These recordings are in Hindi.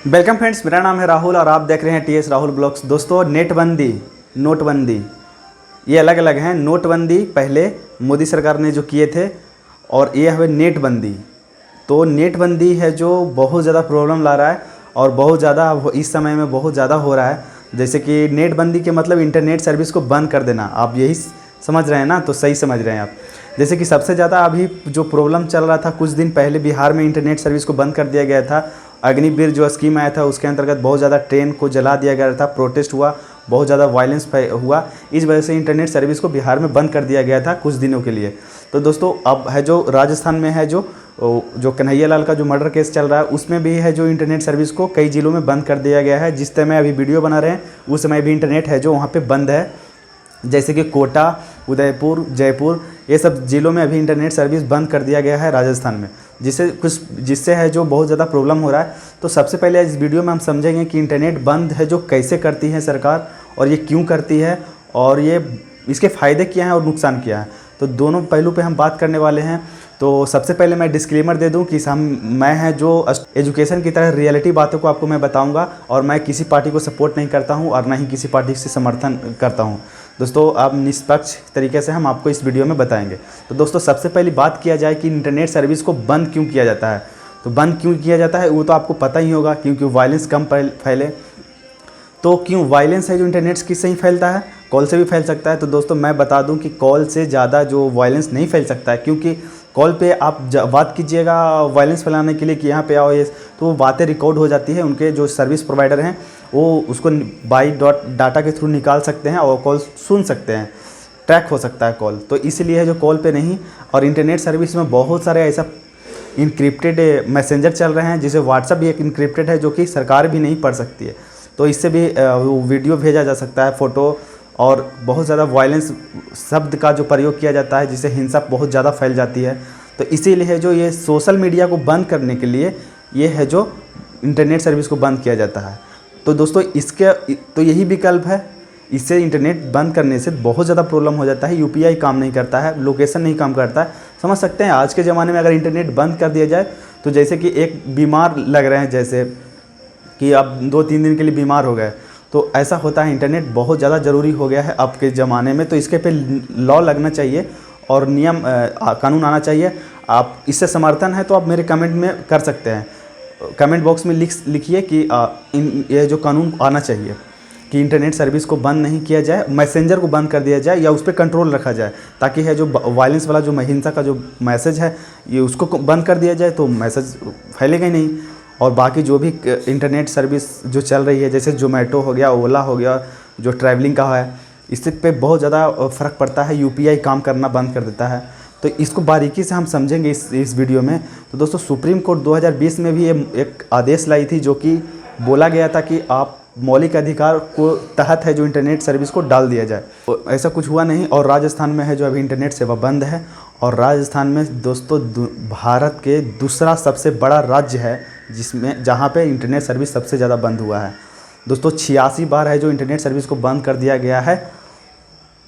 वेलकम फ्रेंड्स, मेरा नाम है राहुल और आप देख रहे हैं टीएस राहुल ब्लॉग्स। दोस्तों, नोटबंदी ये अलग अलग हैं। नोटबंदी पहले मोदी सरकार ने जो किए थे और ये है नेटबंदी। तो नेटबंदी है जो बहुत ज़्यादा प्रॉब्लम ला रहा है और बहुत ज़्यादा इस समय में बहुत ज़्यादा हो रहा है। जैसे कि नेटबंदी के मतलब इंटरनेट सर्विस को बंद कर देना। आप यही समझ रहे हैं ना? तो सही समझ रहे हैं आप। जैसे कि सबसे ज़्यादा अभी जो प्रॉब्लम चल रहा था, कुछ दिन पहले बिहार में इंटरनेट सर्विस को बंद कर दिया गया था। अग्निवीर जो स्कीम आया था उसके अंतर्गत बहुत ज़्यादा ट्रेन को जला दिया गया था, प्रोटेस्ट हुआ, बहुत ज़्यादा वायलेंस हुआ। इस वजह से इंटरनेट सर्विस को बिहार में बंद कर दिया गया था कुछ दिनों के लिए। तो दोस्तों, अब है जो राजस्थान में है जो कन्हैया लाल का जो मर्डर केस चल रहा है, उसमें भी है जो इंटरनेट सर्विस को कई जिलों में बंद कर दिया गया है। जिस समय अभी वीडियो बना रहे हैं उस समय भी इंटरनेट है जो वहाँ पे बंद है। जैसे कि कोटा, उदयपुर, जयपुर, ये सब ज़िलों में अभी इंटरनेट सर्विस बंद कर दिया गया है राजस्थान में, जिससे है जो बहुत ज़्यादा प्रॉब्लम हो रहा है। तो सबसे पहले इस वीडियो में हम समझेंगे कि इंटरनेट बंद है जो कैसे करती है सरकार और ये क्यों करती है और ये इसके फ़ायदे क्या हैं और नुकसान क्या है। तो दोनों पहलू पे हम बात करने वाले हैं। तो सबसे पहले मैं डिस्क्लेमर दे दूं कि मैं है जो एजुकेशन की तरह रियलिटी बातों को आपको मैं बताऊंगा और मैं किसी पार्टी को सपोर्ट नहीं करता हूं और ना ही किसी पार्टी से समर्थन करता हूं। दोस्तों, आप निष्पक्ष तरीके से हम आपको इस वीडियो में बताएंगे। तो दोस्तों, सबसे पहली बात किया जाए कि इंटरनेट सर्विस को बंद क्यों किया जाता है। तो बंद क्यों किया जाता है वो तो आपको पता ही होगा, क्योंकि वायलेंस कम फैले। तो क्यों वायलेंस है जो इंटरनेट किससे ही फैलता है? कॉल से भी फैल सकता है। तो दोस्तों, मैं बता दूं कि कॉल से ज़्यादा जो वायलेंस नहीं फैल सकता है, क्योंकि कॉल पे आप बात कीजिएगा वायलेंस फैलाने के लिए कि यहाँ पे आओ ये, तो वो बातें रिकॉर्ड हो जाती है। उनके जो सर्विस प्रोवाइडर हैं वो उसको बाई डाटा के थ्रू निकाल सकते हैं और कॉल सुन सकते हैं, ट्रैक हो सकता है कॉल। तो इसीलिए है जो कॉल पे नहीं। और इंटरनेट सर्विस में बहुत सारे ऐसा इनक्रिप्टेड मैसेंजर चल रहे हैं, जैसे व्हाट्सएप भी एक इनक्रिप्टेड है जो कि सरकार भी नहीं पढ़ सकती है। तो इससे भी वीडियो भेजा जा सकता है, फ़ोटो, और बहुत ज़्यादा वायलेंस शब्द का जो प्रयोग किया जाता है जिससे हिंसा बहुत ज़्यादा फैल जाती है। तो इसीलिए जो ये सोशल मीडिया को बंद करने के लिए ये है जो इंटरनेट सर्विस को बंद किया जाता है। तो दोस्तों, तो यही विकल्प है। इससे इंटरनेट बंद करने से बहुत ज़्यादा प्रॉब्लम हो जाता है। यूपीआई काम नहीं करता है, लोकेशन नहीं काम करता है। समझ सकते हैं आज के ज़माने में अगर इंटरनेट बंद कर दिया जाए तो जैसे कि एक बीमार लग रहे हैं, जैसे कि आप 2-3 दिन के लिए बीमार हो गए, तो ऐसा होता है। इंटरनेट बहुत ज़्यादा ज़रूरी हो गया है अब के ज़माने में। तो इसके पे लॉ लगना चाहिए और नियम कानून आना चाहिए। आप इससे समर्थन है तो आप मेरे कमेंट में कर सकते हैं, कमेंट बॉक्स में लिखिए कि ये जो कानून आना चाहिए कि इंटरनेट सर्विस को बंद नहीं किया जाए, मैसेंजर को बंद कर दिया जाए या उस पर कंट्रोल रखा जाए, ताकि है जो वायलेंस वाला जो हिंसा का जो मैसेज है ये उसको बंद कर दिया जाए तो मैसेज फैलेगा ही नहीं। और बाकी जो भी इंटरनेट सर्विस जो चल रही है, जैसे जोमेटो हो गया, ओला हो गया, जो ट्रैवलिंग का है, इससे पे बहुत ज़्यादा फ़र्क पड़ता है। यूपीआई काम करना बंद कर देता है। तो इसको बारीकी से हम समझेंगे इस वीडियो में। तो दोस्तों, सुप्रीम कोर्ट 2020 में भी ये एक आदेश लाई थी जो कि बोला गया था कि आप मौलिक अधिकार को तहत है जो इंटरनेट सर्विस को डाल दिया जाए। तो ऐसा कुछ हुआ नहीं और राजस्थान में है जो अभी इंटरनेट सेवा बंद है। और राजस्थान में दोस्तों भारत के दूसरा सबसे बड़ा राज्य है जहाँ पे इंटरनेट सर्विस सबसे ज़्यादा बंद हुआ है। दोस्तों, 86 बार है जो इंटरनेट सर्विस को बंद कर दिया गया है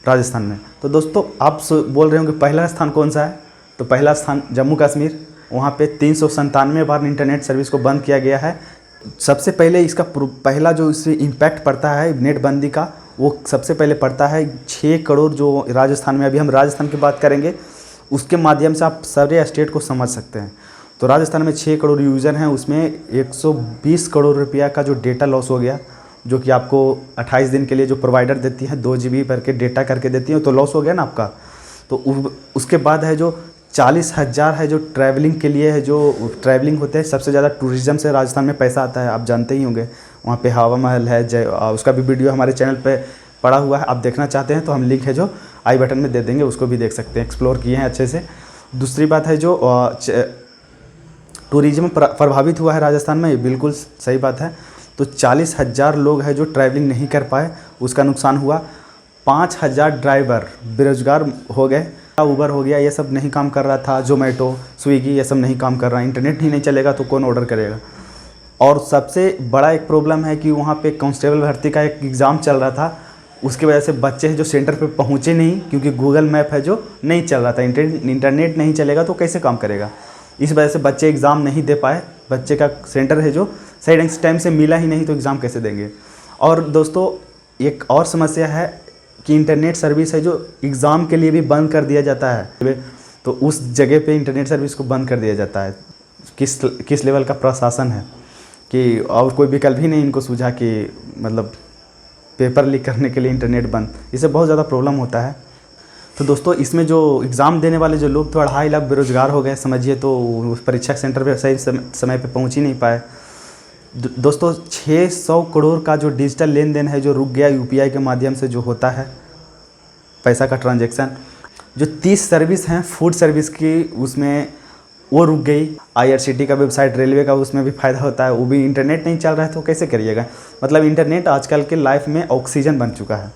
राजस्थान में। तो दोस्तों, आप बोल रहे होंगे पहला स्थान कौन सा है? तो पहला स्थान जम्मू कश्मीर, वहाँ पे 397 बार इंटरनेट सर्विस को बंद किया गया है। सबसे पहले इसका पहला जो इससे इम्पैक्ट पड़ता है नेटबंदी का, वो सबसे पहले पड़ता है 6 करोड़ जो राजस्थान में, अभी हम राजस्थान की बात करेंगे, उसके माध्यम से आप सारे स्टेट को समझ सकते हैं। तो राजस्थान में 6 करोड़ यूज़र हैं, उसमें 120 करोड़ रुपया का जो डेटा लॉस हो गया, जो कि आपको 28 दिन के लिए जो प्रोवाइडर देती है 2 GB भर के डेटा करके देती है, तो लॉस हो गया ना आपका। तो उसके बाद है जो 40,000 है जो ट्रैवलिंग के लिए है, जो ट्रैवलिंग होते हैं। सबसे ज़्यादा टूरिज़्म से राजस्थान में पैसा आता है, आप जानते ही होंगे। वहाँ पे हवा महल है, उसका भी वीडियो हमारे चैनल पे पड़ा हुआ है। आप देखना चाहते हैं तो हम लिंक है जो आई बटन में दे देंगे, उसको भी देख सकते हैं, एक्सप्लोर किए हैं अच्छे से। दूसरी बात है जो टूरिज़्म प्रभावित हुआ है राजस्थान में, ये बिल्कुल सही बात है। तो 40,000 लोग हैं जो ट्रैवलिंग नहीं कर पाए, उसका नुकसान हुआ। 5,000 ड्राइवर बेरोजगार हो गए। उबर हो गया, ये सब नहीं काम कर रहा था। जोमेटो, स्विगी, ये सब नहीं काम कर रहा। इंटरनेट ही नहीं चलेगा तो कौन ऑर्डर करेगा। और सबसे बड़ा एक प्रॉब्लम है कि वहाँ पे कांस्टेबल भर्ती का एक एग्ज़ाम चल रहा था, उसकी वजह से बच्चे हैं जो सेंटर पे पहुँचे नहीं, क्योंकि गूगल मैप है जो नहीं चल रहा था। इंटरनेट नहीं चलेगा तो कैसे काम करेगा। इस वजह से बच्चे एग्ज़ाम नहीं दे पाए। बच्चे का सेंटर है जो सही ढंग से टाइम से मिला ही नहीं तो एग्ज़ाम कैसे देंगे। और दोस्तों एक और समस्या है कि इंटरनेट सर्विस है जो एग्ज़ाम के लिए भी बंद कर दिया जाता है, तो उस जगह पे इंटरनेट सर्विस को बंद कर दिया जाता है। किस लेवल का प्रशासन है कि और कोई विकल्प ही नहीं इनको सूझा कि मतलब पेपर लीक करने के लिए इंटरनेट बंद, इससे बहुत ज़्यादा प्रॉब्लम होता है। तो दोस्तों इसमें जो एग्ज़ाम देने वाले जो लोग तो 2.5 लाख बेरोज़गार हो गए समझिए, तो उस परीक्षा सेंटर पे सही समय पे पहुंच ही नहीं पाए। दोस्तों 600 करोड़ का जो डिजिटल लेन देन है जो रुक गया यूपीआई के माध्यम से जो होता है पैसा का ट्रांजैक्शन। जो 30 सर्विस हैं फूड सर्विस की उसमें वो रुक गई। IRCTC का वेबसाइट, रेलवे का, उसमें भी फ़ायदा होता है, वो भी इंटरनेट नहीं चल रहा है तो कैसे करिएगा। मतलब इंटरनेट आजकल के लाइफ में ऑक्सीजन बन चुका है।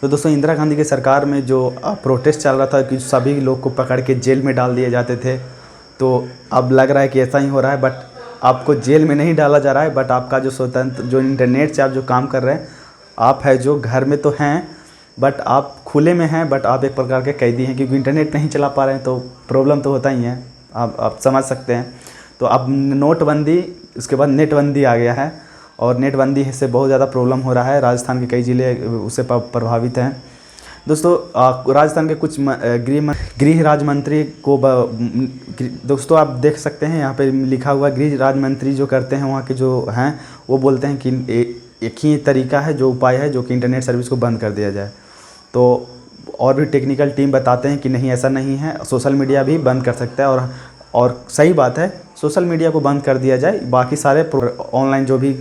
तो दोस्तों इंदिरा गांधी की सरकार में जो प्रोटेस्ट चल रहा था कि सभी लोग को पकड़ के जेल में डाल दिए जाते थे, तो अब लग रहा है कि ऐसा ही हो रहा है। बट आपको जेल में नहीं डाला जा रहा है, बट आपका जो स्वतंत्र जो इंटरनेट से आप जो काम कर रहे हैं, आप है जो घर में तो हैं बट आप खुले में हैं, बट आप एक प्रकार के कैदी हैं क्योंकि इंटरनेट नहीं चला पा रहे हैं, तो प्रॉब्लम तो होता ही है, आप समझ सकते हैं। तो अब नोटबंदी, उसके बाद नेटबंदी आ गया है और नेटबंदी से बहुत ज़्यादा प्रॉब्लम हो रहा है। राजस्थान के कई ज़िले उससे प्रभावित हैं। दोस्तों राजस्थान के कुछ गृह राज्य मंत्री को दोस्तों आप देख सकते हैं यहाँ पे लिखा हुआ गृह राज्य मंत्री जो करते हैं वहाँ के जो हैं वो बोलते हैं कि एक ही तरीका है, जो उपाय है, जो कि इंटरनेट सर्विस को बंद कर दिया जाए। तो और भी टेक्निकल टीम बताते हैं कि नहीं ऐसा नहीं है, सोशल मीडिया भी बंद कर सकता है और सही बात है, सोशल मीडिया को बंद कर दिया जाए, बाकी सारे ऑनलाइन जो भी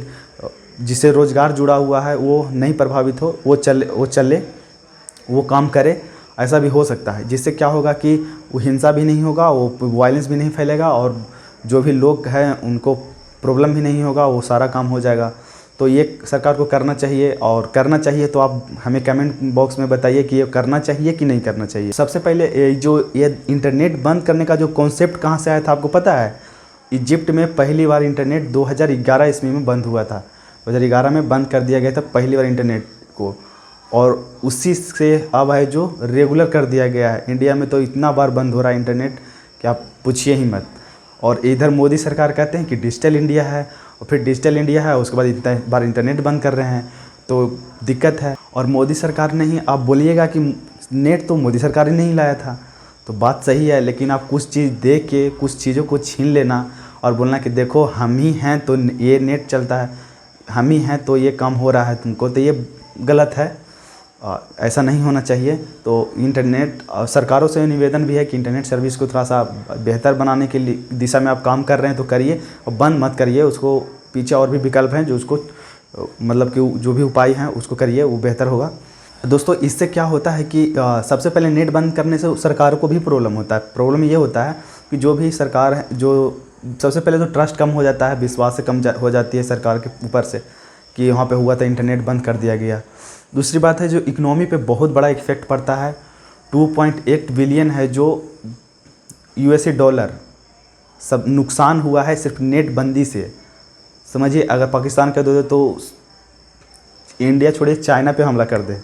जिससे रोज़गार जुड़ा हुआ है वो नहीं प्रभावित हो, वो चले वो काम करे, ऐसा भी हो सकता है। जिससे क्या होगा कि वो हिंसा भी नहीं होगा, वो वायलेंस भी नहीं फैलेगा और जो भी लोग हैं उनको प्रॉब्लम भी नहीं होगा, वो सारा काम हो जाएगा। तो ये सरकार को करना चाहिए, और करना चाहिए तो आप हमें कमेंट बॉक्स में बताइए कि ये करना चाहिए कि नहीं करना चाहिए। सबसे पहले ये इंटरनेट बंद करने का जो कॉन्सेप्ट कहाँ से आया था आपको पता है? इजिप्ट में पहली बार इंटरनेट 2011 ईस्वी में बंद हुआ था। 2011 में बंद कर दिया गया था पहली बार इंटरनेट को, और उसी से अब है जो रेगुलर कर दिया गया है। इंडिया में तो इतना बार बंद हो रहा है इंटरनेट कि आप पूछिए ही मत। और इधर मोदी सरकार कहते हैं कि डिजिटल इंडिया है, और फिर डिजिटल इंडिया है उसके बाद इतना बार इंटरनेट बंद कर रहे हैं, तो दिक्कत है। और मोदी सरकार नहीं, आप बोलिएगा कि नेट तो मोदी सरकार ही नहीं लाया था, तो बात सही है, लेकिन आप कुछ चीज़ दे के कुछ चीज़ों को छीन लेना और बोलना कि देखो हम ही हैं तो ये नेट चलता है, हम ही हैं तो ये काम हो रहा है तुमको, तो ये गलत है। ऐसा नहीं होना चाहिए। तो इंटरनेट सरकारों से निवेदन भी है कि इंटरनेट सर्विस को थोड़ा सा बेहतर बनाने के लिए दिशा में आप काम कर रहे हैं तो करिए, और बंद मत करिए उसको। पीछे और भी विकल्प हैं जो उसको मतलब कि जो भी उपाय हैं उसको करिए, वो बेहतर होगा। दोस्तों इससे क्या होता है कि सबसे पहले नेट बंद करने से सरकार को भी प्रॉब्लम होता है। प्रॉब्लम ये होता है कि जो भी सरकार है, जो सबसे पहले तो ट्रस्ट कम हो जाता है, विश्वास से कम हो जाती है सरकार के ऊपर से कि वहाँ पे हुआ था इंटरनेट बंद कर दिया गया। दूसरी बात है जो इकोनॉमी पे बहुत बड़ा इफेक्ट पड़ता है। 2.8 बिलियन है जो यूएसए डॉलर सब नुकसान हुआ है सिर्फ नेट बंदी से। समझिए अगर पाकिस्तान कर दो तो इंडिया छोड़िए चाइना पे हमला कर दे।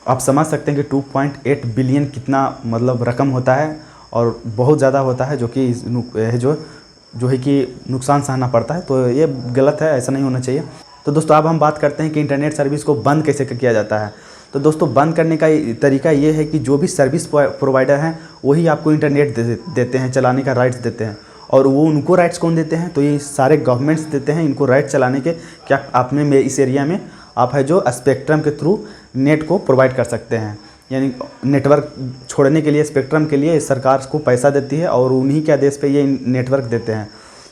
आप समझ सकते हैं कि 2.8 बिलियन कितना मतलब रकम होता है, और बहुत ज़्यादा होता है, जो है कि नुकसान सहना पड़ता है। तो ये गलत है, ऐसा नहीं होना चाहिए। तो दोस्तों अब हम बात करते हैं कि इंटरनेट सर्विस को बंद कैसे किया जाता है। तो दोस्तों बंद करने का तरीका ये है कि जो भी सर्विस प्रोवाइडर हैं वही आपको इंटरनेट देते हैं, चलाने का राइट्स देते हैं। और वो उनको राइट्स कौन देते हैं? तो ये सारे गवर्नमेंट्स देते हैं इनको राइट्स चलाने के। क्या आपने में इस एरिया में आप है जो स्पेक्ट्रम के थ्रू नेट को प्रोवाइड कर सकते हैं, यानी नेटवर्क छोड़ने के लिए स्पेक्ट्रम के लिए सरकार को पैसा देती है और उन्हीं के आदेश पे ये नेटवर्क देते हैं।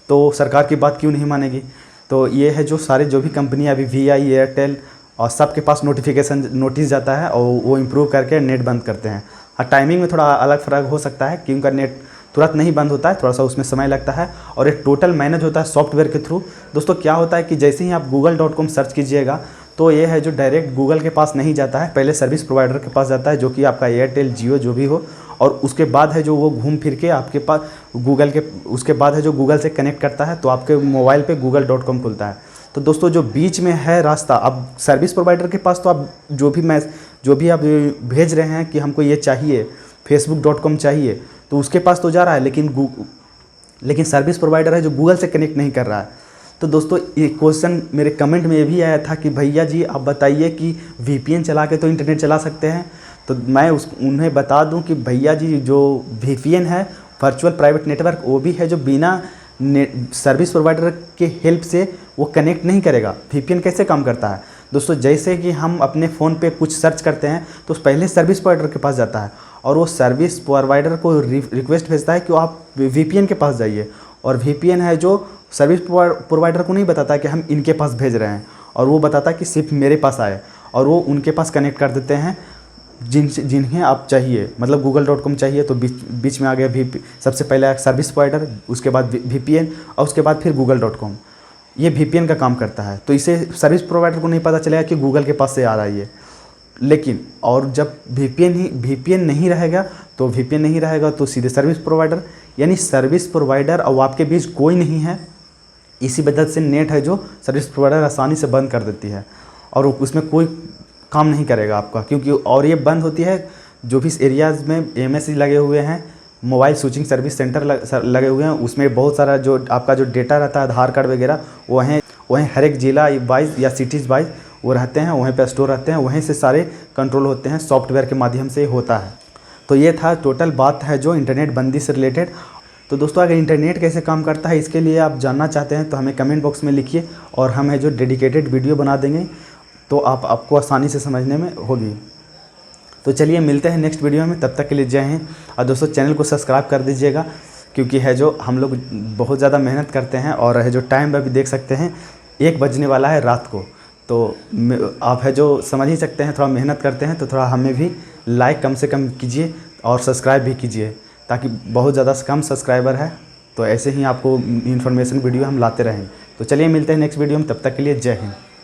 तो सरकार की बात क्यों नहीं मानेगी? तो ये है जो सारे जो भी कंपनियाँ अभी VI, एयरटेल और सबके पास नोटिस जाता है और वो इम्प्रूव करके नेट बंद करते हैं। हाँ टाइमिंग में थोड़ा अलग फ़र्क हो सकता है कि उनका नेट तुरंत नहीं बंद होता है, थोड़ा सा उसमें समय लगता है, और एक टोटल मैनेज होता है सॉफ्टवेयर के थ्रू। दोस्तों क्या होता है कि जैसे ही आप google.com सर्च कीजिएगा तो ये है जो डायरेक्ट गूगल के पास नहीं जाता है, पहले सर्विस प्रोवाइडर के पास जाता है, जो कि आपका एयरटेल, जियो जो भी हो, और उसके बाद है जो वो घूम फिर के आपके पास उसके बाद है जो गूगल से कनेक्ट करता है, तो आपके मोबाइल पे google.com खुलता है। तो दोस्तों जो बीच में है रास्ता, अब सर्विस प्रोवाइडर के पास तो आप जो भी आप भेज रहे हैं कि हमको ये चाहिए, facebook.com चाहिए, तो उसके पास तो जा रहा है, लेकिन सर्विस प्रोवाइडर है जो गूगल से कनेक्ट नहीं कर रहा है। तो दोस्तों ये क्वेश्चन मेरे कमेंट में ये भी आया था कि भैया जी आप बताइए कि VPN चला के तो इंटरनेट चला सकते हैं। तो मैं उन्हें बता दूं कि भैया जी जो VPN है वर्चुअल प्राइवेट नेटवर्क, वो भी है जो बिना सर्विस प्रोवाइडर के हेल्प से वो कनेक्ट नहीं करेगा। VPN कैसे काम करता है दोस्तों, जैसे कि हम अपने फ़ोन पे कुछ सर्च करते हैं तो पहले सर्विस प्रोवाइडर के पास जाता है और वो सर्विस प्रोवाइडर को रिक्वेस्ट भेजता है कि आप VPN के पास जाइए, और VPN है जो सर्विस प्रोवाइडर को नहीं बताता कि हम इनके पास भेज रहे हैं, और वो बताता कि सिर्फ मेरे पास आए, और वो उनके पास कनेक्ट कर देते हैं जिन्हें आप चाहिए। मतलब google.com चाहिए तो बीच में आ गया सबसे पहले सर्विस प्रोवाइडर, उसके बाद VPN और उसके बाद फिर google.com। ये VPN का काम करता है। तो इसे सर्विस प्रोवाइडर को नहीं पता चलेगा कि गूगल के पास से आ रहा है ये। लेकिन और जब VPN नहीं रहेगा तो सीधे सर्विस प्रोवाइडर, यानी सर्विस प्रोवाइडर और आपके बीच कोई नहीं है। इसी वजह से नेट है जो सर्विस प्रोवाइडर आसानी से बंद कर देती है और उसमें कोई काम नहीं करेगा आपका, क्योंकि और ये बंद होती है जो भी एरियाज़ में MSC लगे हुए हैं, मोबाइल स्विचिंग सर्विस सेंटर लगे हुए हैं, उसमें बहुत सारा जो आपका जो डेटा रहता है आधार कार्ड वगैरह, वहीं हर एक ज़िला वाइज या सिटीज़ वाइज वो रहते हैं, वहीं पे स्टोर रहते हैं, वहीं से सारे कंट्रोल होते हैं, सॉफ्टवेयर के माध्यम से होता है। तो ये था टोटल बात है जो इंटरनेट बंदी से रिलेटेड। तो दोस्तों अगर इंटरनेट कैसे काम करता है इसके लिए आप जानना चाहते हैं तो हमें कमेंट बॉक्स में लिखिए, और हम है जो डेडिकेटेड वीडियो बना देंगे, तो आपको आसानी से समझने में होगी। तो चलिए मिलते हैं नेक्स्ट वीडियो में, तब तक के लिए जय हिंद। और दोस्तों चैनल को सब्सक्राइब कर दीजिएगा, क्योंकि है जो हम लोग बहुत ज़्यादा मेहनत करते हैं, और है जो टाइम अभी देख सकते हैं 1 बजने वाला है रात को। तो आप है जो समझ ही सकते हैं, थोड़ा मेहनत करते हैं तो थोड़ा हमें भी लाइक कम से कम कीजिए और सब्सक्राइब भी कीजिए, ताकि बहुत ज़्यादा कम सब्सक्राइबर है तो ऐसे ही आपको इन्फॉर्मेशन वीडियो हम लाते रहें। तो चलिए मिलते हैं नेक्स्ट वीडियो में, तब तक के लिए जय हिंद।